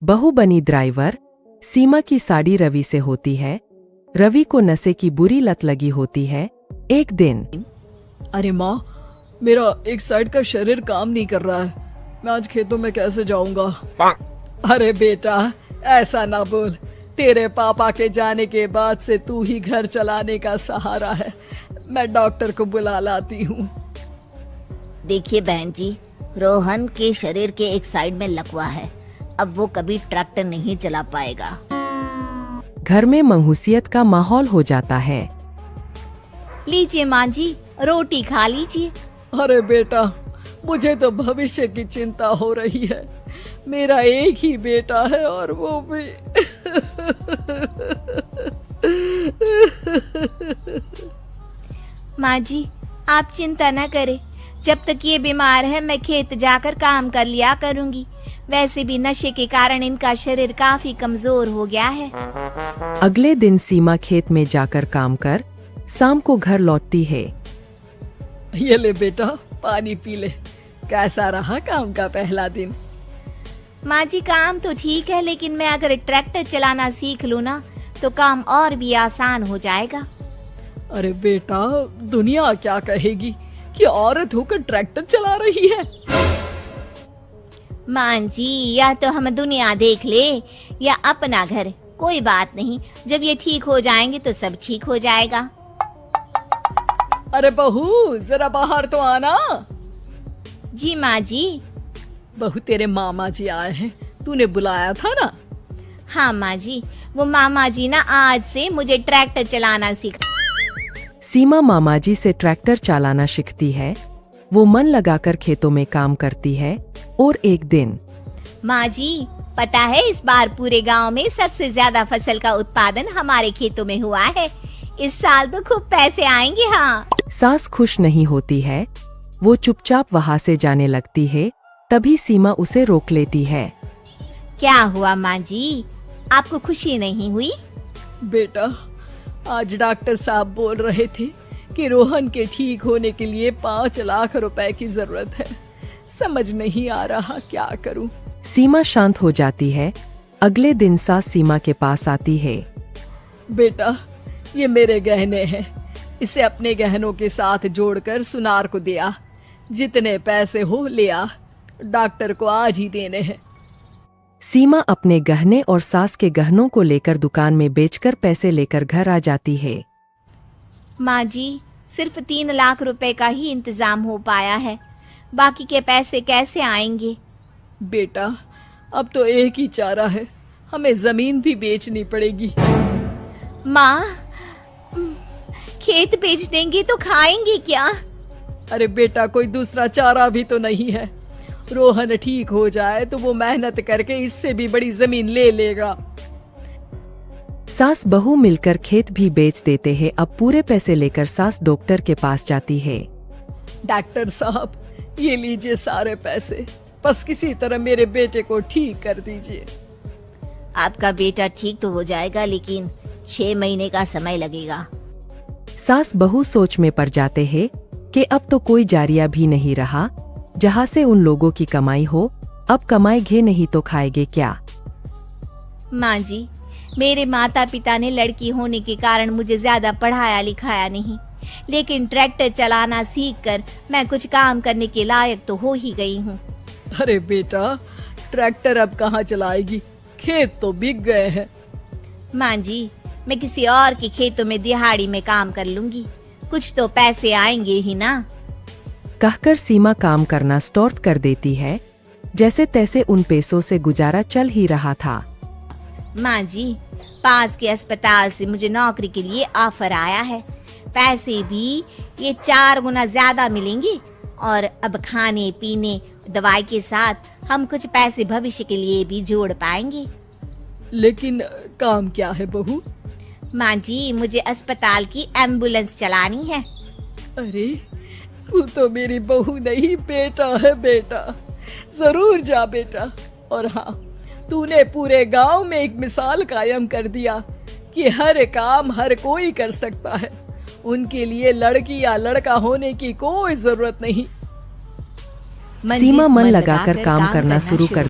बहू बनी ड्राइवर। सीमा की साड़ी रवि से होती है। रवि को नशे की बुरी लत लगी होती है। एक दिन अरे माँ, मेरा एक साइड का शरीर काम नहीं कर रहा है। मैं आज खेतों में कैसे जाऊंगा? अरे बेटा, ऐसा ना बोल। तेरे पापा के जाने के बाद से तू ही घर चलाने का सहारा है। मैं डॉक्टर को बुला लाती हूँ। देखिए बहन जी, रोहन के शरीर के एक साइड में लकवा है। अब वो कभी ट्रैक्टर नहीं चला पाएगा। घर में मंहूसियत का माहौल हो जाता है। लीजिए माँ जी, रोटी खा लीजिए। अरे बेटा, मुझे तो भविष्य की चिंता हो रही है। मेरा एक ही बेटा है और वो भी माँ जी, आप चिंता न करें। जब तक ये बीमार है मैं खेत जाकर काम कर लिया करूँगी। वैसे भी नशे के कारण इनका शरीर काफी कमजोर हो गया है। अगले दिन सीमा खेत में जाकर काम कर शाम को घर लौटती है। ये ले बेटा, पानी पी ले। कैसा रहा काम का पहला दिन? माँ जी, काम तो ठीक है, लेकिन मैं अगर ट्रैक्टर चलाना सीख लूँ ना तो काम और भी आसान हो जाएगा। अरे बेटा, दुनिया क्या कहेगी कि औरत होकर ट्रैक्टर चला रही है। माँ जी, या तो हम दुनिया देख ले या अपना घर, कोई बात नहीं। जब ये ठीक हो जाएंगे तो सब ठीक हो जाएगा। अरे बहू, जरा बाहर तो आना। जी माँ जी। बहू, तेरे मामा जी आए हैं, तूने बुलाया था ना? हाँ माँ जी, वो मामा जी ना आज से मुझे ट्रैक्टर चलाना सिखा। सीमा मामाजी से ट्रैक्टर चलाना सीखती है। वो मन लगाकर खेतों में काम करती है। और एक दिन माँ जी, पता है इस बार पूरे गांव में सबसे ज्यादा फसल का उत्पादन हमारे खेतों में हुआ है। इस साल तो खूब पैसे आएंगे। हाँ। सास खुश नहीं होती है। वो चुपचाप वहाँ से जाने लगती है। तभी सीमा उसे रोक लेती है। क्या हुआ माँ जी, आपको खुशी नहीं हुई? बेटा, आज डॉक्टर साहब बोल रहे थे कि रोहन के ठीक होने के लिए 5 लाख रुपए की जरूरत है। समझ नहीं आ रहा क्या करूं। सीमा शांत हो जाती है। अगले दिन सास सीमा के पास आती है। बेटा, ये मेरे गहने हैं। इसे अपने गहनों के साथ जोड़कर सुनार को दिया। जितने पैसे हो ले आ। डॉक्टर को आज ही देने हैं। सीमा अपने गहने और सास के गहनों को लेकर दुकान में बेचकर पैसे लेकर घर आ जाती है। माँ जी, सिर्फ 3 लाख रुपए का ही इंतजाम हो पाया है। बाकी के पैसे कैसे आएंगे? बेटा, अब तो एक ही चारा है, हमें जमीन भी बेचनी पड़ेगी। माँ, खेत बेच देंगे तो खाएंगे क्या? अरे बेटा, कोई दूसरा चारा भी तो नहीं है। रोहन ठीक हो जाए तो वो मेहनत करके इससे भी बड़ी जमीन ले लेगा। सास बहू मिलकर खेत भी बेच देते हैं। अब पूरे पैसे लेकर सास डॉक्टर के पास जाती है। डॉक्टर साहब, ये लीजिए सारे पैसे। बस किसी तरह मेरे बेटे को ठीक कर दीजिए। आपका बेटा ठीक तो हो जाएगा, लेकिन 6 महीने का समय लगेगा। सास बहू सोच में पड़ जाते हैं कि अब तो कोई जारिया भी नहीं रहा जहाँ से उन लोगों की कमाई हो। अब कमाएंगे नहीं तो खाएंगे क्या? माँ जी, मेरे माता पिता ने लड़की होने के कारण मुझे ज्यादा पढ़ाया लिखाया नहीं, लेकिन ट्रैक्टर चलाना सीखकर मैं कुछ काम करने के लायक तो हो ही गई हूँ। अरे बेटा, ट्रैक्टर अब कहाँ चलाएगी? खेत तो बिक गए हैं। माँ जी, मैं किसी और के खेतों में दिहाड़ी में काम कर लूंगी। कुछ तो पैसे आएंगे ही ना। कहकर सीमा काम करना स्टार्ट कर देती है। जैसे तैसे उन पैसों से गुजारा चल ही रहा था। माँ जी, पास के अस्पताल से मुझे नौकरी के लिए ऑफर आया है। पैसे भी ये 4 गुना ज्यादा मिलेंगे और अब खाने पीने दवाई के साथ हम कुछ पैसे भविष्य के लिए भी जोड़ पाएंगे। लेकिन काम क्या है बहू? माँ जी, मुझे अस्पताल की एम्बुलेंस चलानी है। अरे, तू तो मेरी बहू नहीं, बेटा है। बेटा, जरूर जा बेटा। और हाँ, तूने पूरे गांव में एक मिसाल कायम कर दिया कि हर काम हर कोई कर सकता है। उनके लिए लड़की या लड़का होने की कोई जरूरत नहीं। सीमा मन लगाकर काम करना शुरू कर